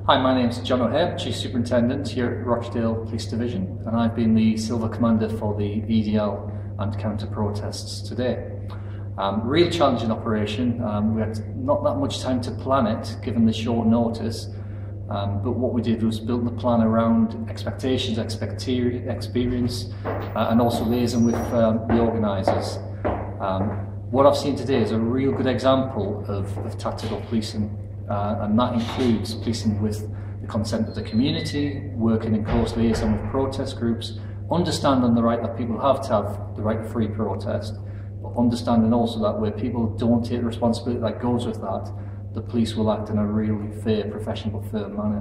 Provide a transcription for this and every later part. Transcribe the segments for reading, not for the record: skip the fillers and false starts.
Hi, my name is John O'Hare, Chief Superintendent here at Rochdale Police Division, and I've been the Silver Commander for the EDL and counter-protests today. Real challenging operation. We had not that much time to plan it, given the short notice, but what we did was build the plan around expectations, experience, and also liaison with the organisers. What I've seen today is a real good example of tactical policing, and that includes policing with the consent of the community, working in close liaison with protest groups, understanding the right that people have to have the right to free protest, but understanding also that where people don't take the responsibility that goes with that, the police will act in a really fair, professional, firm manner.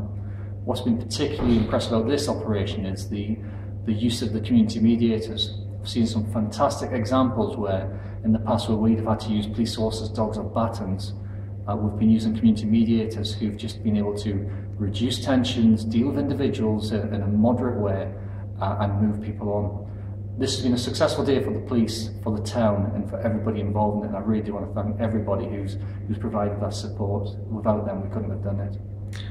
What's been particularly impressive about this operation is the use of the community mediators. I've seen some fantastic examples where in the past where we'd have had to use police horses, dogs or batons, we've been using community mediators who've just been able to reduce tensions, deal with individuals in a moderate way and move people on. This has been a successful day for the police, for the town and for everybody involved in it, and I really do want to thank everybody who's provided that support. Without them we couldn't have done it.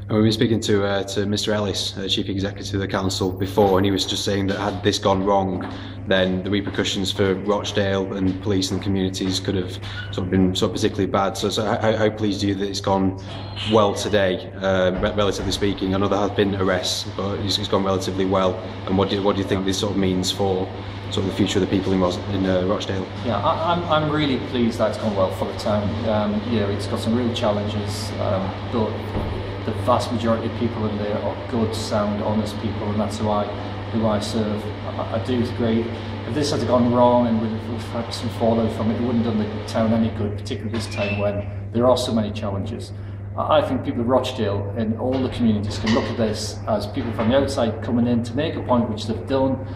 We've been speaking to Mr Ellis, Chief Executive of the Council, before, and he was just saying that had this gone wrong, then the repercussions for Rochdale and police and communities could have been particularly bad. So how pleased are you that it's gone well today, relatively speaking? I know there have been arrests, but it's gone relatively well. And what do you think this means for the future of the people in Rochdale? Yeah, I'm really pleased that it's gone well for the town. It's got some real challenges, but the vast majority of people in there are good, sound, honest people, and that's who I serve. I do agree. If this had gone wrong and we've had some fallout from it, it wouldn't have done the town any good, particularly this time when there are so many challenges. I think people of Rochdale and all the communities can look at this as people from the outside coming in to make a point, which they've done.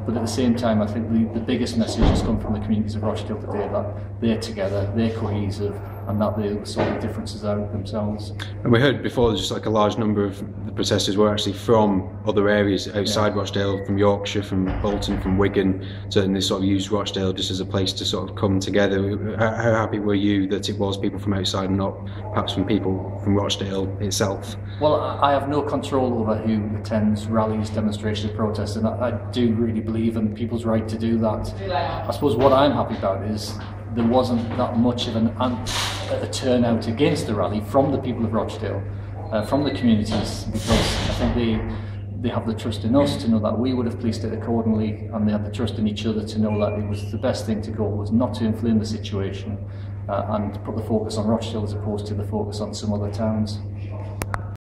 But at the same time, I think the biggest message has come from the communities of Rochdale today, that they're together, they're cohesive, and that they're sorting differences out themselves. And we heard before just a large number of the protesters were actually from other areas outside Rochdale, from Yorkshire, from Bolton, from Wigan, and they used Rochdale just as a place to come together. How happy were you that it was people from outside and not perhaps from people from Rochdale itself? Well, I have no control over who attends rallies, demonstrations, protests, and I do really believe in people's right to do that. I suppose what I'm happy about is there wasn't that much of a turnout against the rally from the people of Rochdale, from the communities, because I think they have the trust in us to know that we would have policed it accordingly, and they have the trust in each other to know that it was the best thing to go was not to inflame the situation and put the focus on Rochdale as opposed to the focus on some other towns.